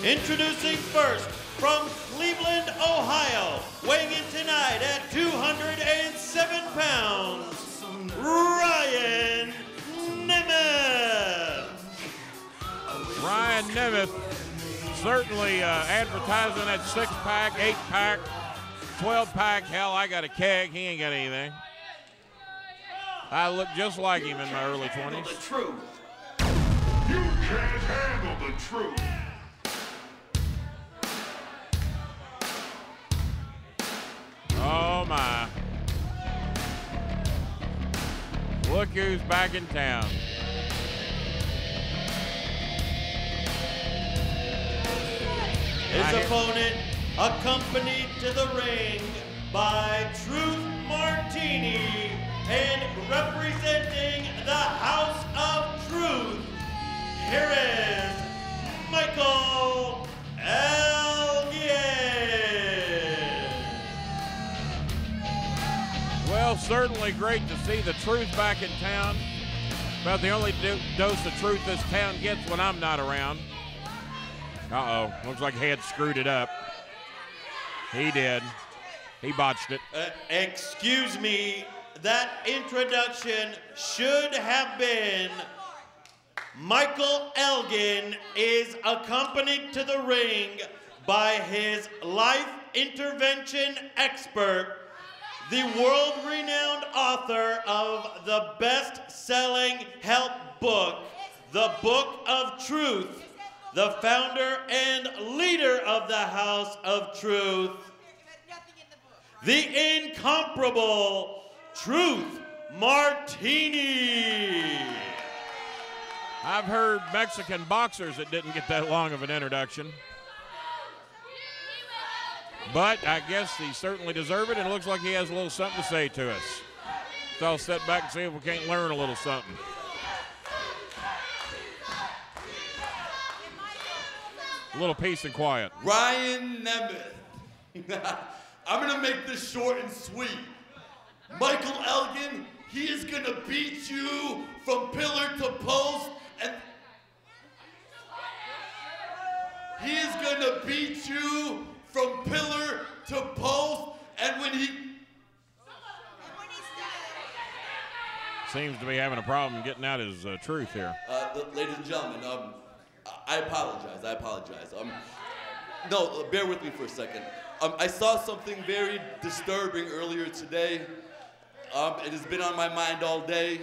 Introducing first from Cleveland, Ohio, weighing in tonight at 207 pounds, Ryan Nemeth. Ryan Nemeth certainly advertising that 6-pack, 8-pack, 12-pack. Hell, I got a keg. He ain't got anything. I look just like him in my early 20s. The truth. You can't handle the truth. Oh, my. Look who's back in town. His opponent, accompanied to the ring by Truth Martini, and representing the House of Truth, here is Michael Elgin. Well, certainly great to see the Truth back in town. About the only dose of truth this town gets when I'm not around. Uh-oh, looks like he had screwed it up. He did. He botched it. Excuse me, that introduction should have been Michael Elgin is accompanied to the ring by his life intervention expert, the world-renowned author of the best-selling help book, The Book of Truth, the founder and leader of the House of Truth, the incomparable Truth Martini. I've heard Mexican boxers that didn't get that long of an introduction. But I guess he certainly deserved it, and it looks like he has a little something to say to us. So I'll sit back and see if we can't learn a little something. A little peace and quiet. Ryan Nemeth. I'm gonna make this short and sweet. Michael Elgin, he is gonna beat you from pillar to post, and he is gonna beat you from pillar to post, and when he seems to be having a problem getting out his truth here. Ladies and gentlemen, I apologize. No, bear with me for a second. I saw something very disturbing earlier today. It has been on my mind all day,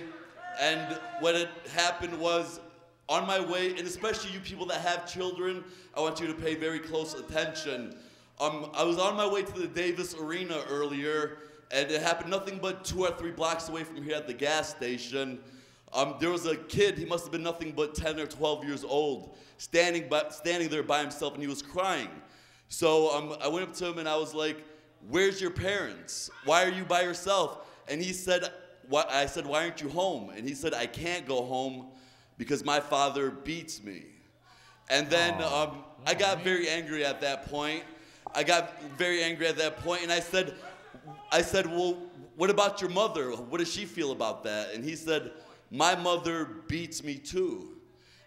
and what had happened was, on my way, and especially you people that have children, I want you to pay very close attention. I was on my way to the Davis Arena earlier, and it happened nothing but 2 or 3 blocks away from here at the gas station. There was a kid, he must have been nothing but 10 or 12 years old, standing there by himself, and he was crying. So I went up to him and I was like, "Where's your parents? Why are you by yourself?" And he said, I said, "Why aren't you home?" And he said, "I can't go home because my father beats me." And then I got very angry at that point. And I said, "Well, what about your mother? What does she feel about that?" And he said, "My mother beats me too."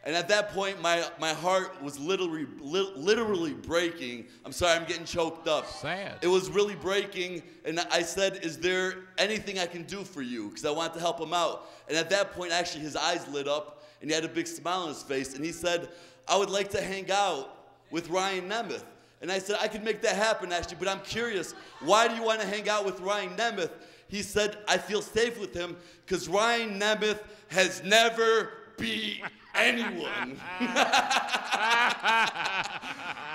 And at that point, my heart was literally breaking. I'm sorry, I'm getting choked up. Sad. It was really breaking, and I said, "Is there anything I can do for you?" Because I wanted to help him out. And at that point, actually, his eyes lit up, and he had a big smile on his face, and he said, "I would like to hang out with Ryan Nemeth." And I said, "I could make that happen, actually, but I'm curious, why do you want to hang out with Ryan Nemeth?" He said, "I feel safe with him because Ryan Nemeth has never beat anyone."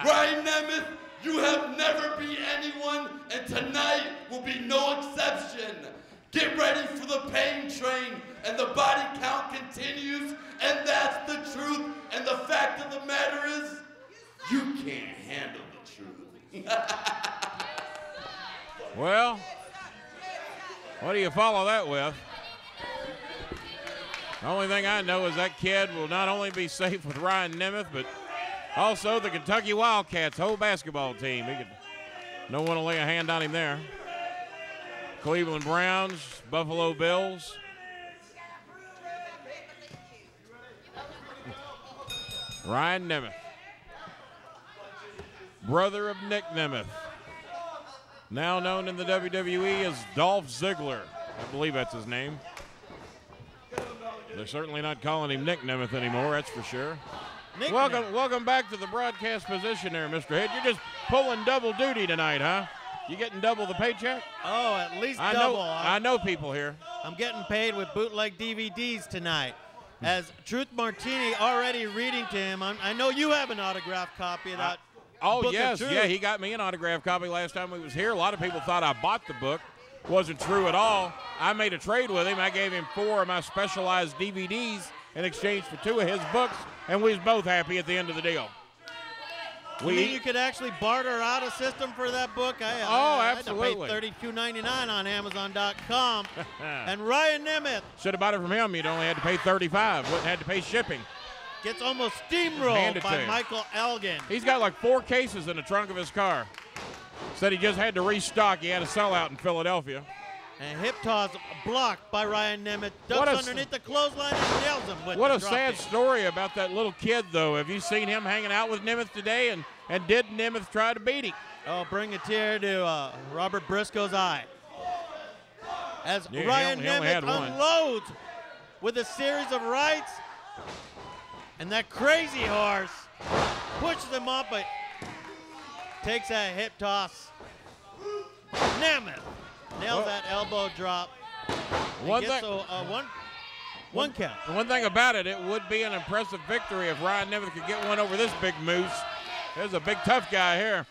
Ryan Nemeth, you have never beat anyone, and tonight will be no exception. Get ready for the pain train, and the body count continues, and that's the truth. And the fact of the matter is, you can't handle the truth. Well, what do you follow that with? The only thing I know is that kid will not only be safe with Ryan Nemeth, but also the Kentucky Wildcats whole basketball team. No one will lay a hand on him there. Cleveland Browns, Buffalo Bills. Ryan Nemeth. brother of Nick Nemeth, now known in the WWE as Dolph Ziggler. I believe that's his name. They're certainly not calling him Nick Nemeth anymore, that's for sure. Welcome back to the broadcast position there, Mr. Head. You're just pulling double duty tonight, huh? You getting double the paycheck? Oh, at least double. I know people here. I'm getting paid with bootleg DVDs tonight. As Truth Martini already reading to him, I know you have an autographed copy of that book of yes, Truth. yeah, he got me an autographed copy last time we was here. A lot of people thought I bought the book. Wasn't true at all. I made a trade with him. I gave him 4 of my specialized DVDs in exchange for 2 of his books, and we was both happy at the end of the deal. You mean you could actually barter out a system for that book? Absolutely. I had to pay $32.99 on Amazon.com. And Ryan Nemeth should have bought it from him. You'd only had to pay $35. Wouldn't have to pay shipping. Gets almost steamrolled by Michael Elgin. He's got like 4 cases in the trunk of his car. Said he just had to restock. He had a sellout in Philadelphia. And hip toss blocked by Ryan Nemeth. Ducks underneath the clothesline and nails him with What the a sad story about that little kid, though. Have you seen him hanging out with Nemeth today? And did Nemeth try to beat him? Oh, bring a tear to Robert Briscoe's eye. As Ryan Nemeth unloads with a series of rights. And that crazy horse pushes him up, but takes that hip toss. Nemeth nails that elbow drop. One count. The one thing about it, it would be an impressive victory if Ryan Nemeth could get one over this big moose. There's a big tough guy here.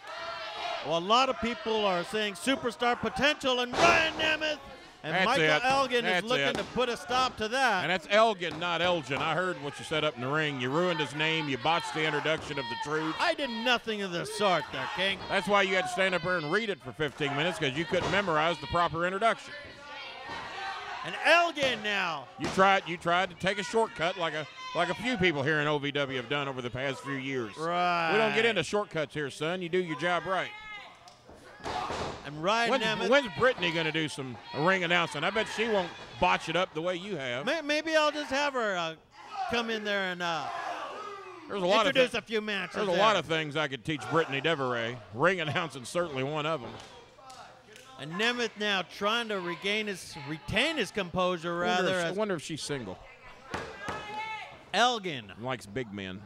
Well, a lot of people are saying superstar potential, and Ryan Nemeth and Michael Elgin is looking to put a stop to that. And that's Elgin, not Elgin. I heard what you said up in the ring. You ruined his name. You botched the introduction of the truth. I did nothing of the sort there, King. That's why you had to stand up here and read it for 15 minutes, because you couldn't memorize the proper introduction. And Elgin now. You tried to take a shortcut like a few people here in OVW have done over the past few years. Right. We don't get into shortcuts here, son. You do your job right. And Ryan Nemeth. When's Brittany going to do some ring announcing? I bet she won't botch it up the way you have. Maybe I'll just have her come in there and introduce a few matches. There's a lot of things I could teach Brittany Deveray. Ring announcing certainly one of them. And Nemeth now trying to retain his composure, rather. I wonder if she's single. Elgin likes big men.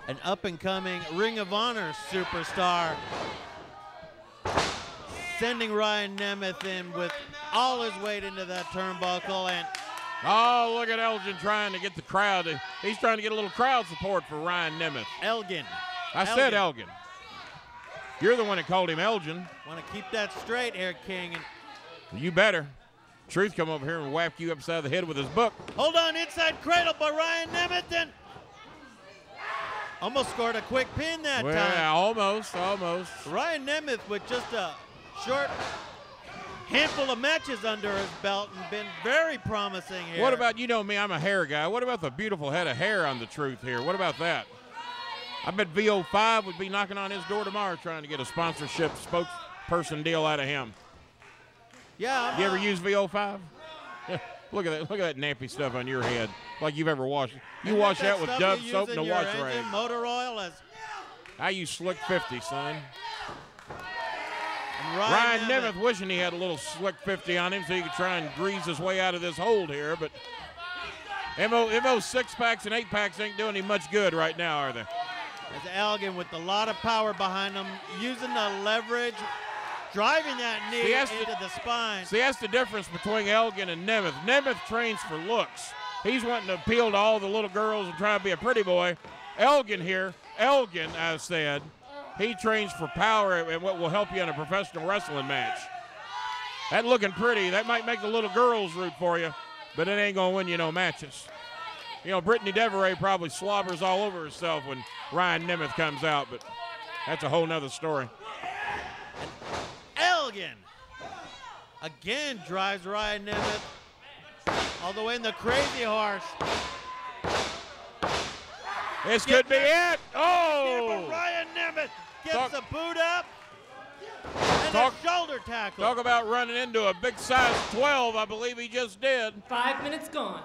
An up-and-coming Ring of Honor superstar. Sending Ryan Nemeth in with all his weight into that turnbuckle. And oh, look at Elgin trying to get the crowd. He's trying to get a little crowd support for Ryan Nemeth. Elgin. I said Elgin. You're the one that called him Elgin. Want to keep that straight here, King. You better. Truth come over here and whack you upside the head with his book. Hold on, inside cradle by Ryan Nemeth, and almost scored a quick pin that time. Yeah, almost. Ryan Nemeth with just a short handful of matches under his belt and been very promising here. What about, you know me, I'm a hair guy. What about the beautiful head of hair on the Truth here? What about that? I bet VO5 would be knocking on his door tomorrow trying to get a sponsorship spokesperson deal out of him. Yeah. You ever use VO5? Look at that nappy stuff on your head, like you've ever washed. You wash that with Dove soap and a wash rag. Motor oil. I use Slick 50, son. Ryan Nemeth wishing he had a little Slick 50 on him so he could try and grease his way out of this hold here, but MO 6-packs and 8-packs ain't doing him much good right now, are they? As Elgin with a lot of power behind him, using the leverage, driving that knee into the spine. See, that's the difference between Elgin and Nemeth. Nemeth trains for looks. He's wanting to appeal to all the little girls and try to be a pretty boy. Elgin, I said, he trains for power and what will help you in a professional wrestling match. That looking pretty, that might make the little girls root for you, but it ain't going to win you no matches. You know, Brittany Deveray probably slobbers all over herself when Ryan Nemeth comes out, but that's a whole nother story. Elgin again drives Ryan Nemeth all the way in the crazy horse. This could be it. Oh! Ryan Nemeth gets the boot up and a shoulder tackle. Talk about running into a big size 12, I believe he just did. 5 minutes gone.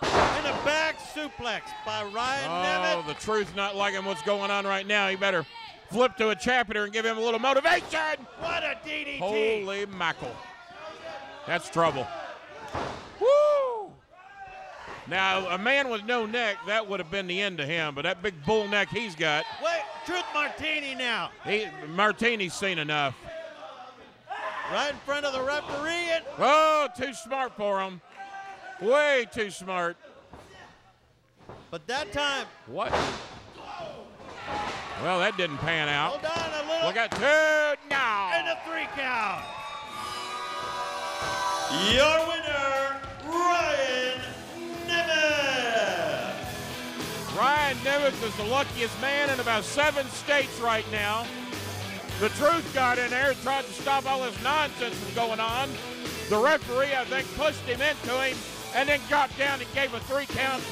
And a back suplex by Ryan Oh, Nemeth. the Truth not liking what's going on right now. He better flip to a chapter and give him a little motivation. What a DDT. Holy mackerel. That's trouble. Woo! Now, a man with no neck, that would have been the end to him, but that big bull neck he's got. Wait, Truth Martini now. Martini's seen enough. Right in front of the referee. And Oh, too smart for him. Way too smart. but that time, What? Well, that didn't pan out. hold on a little. Look at 2 now. And a 3 count. Your winner, Ryan Nemeth. Ryan Nemeth is the luckiest man in about 7 states right now. The Truth got in there and tried to stop all this nonsense from going on. The referee, I think, pushed him into him and then got down and gave a 3 count.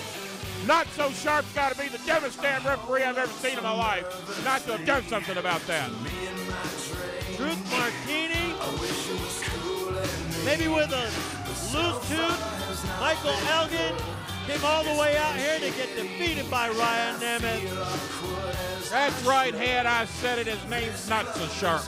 Not so sharp's got to be the devastating referee I've ever seen in my life not to have done something about that. Truth Martini. Maybe with a loose tooth. Michael Elgin came all the way out here to get defeated by Ryan Nemeth. That's right, had I said it, his name's not so sharp.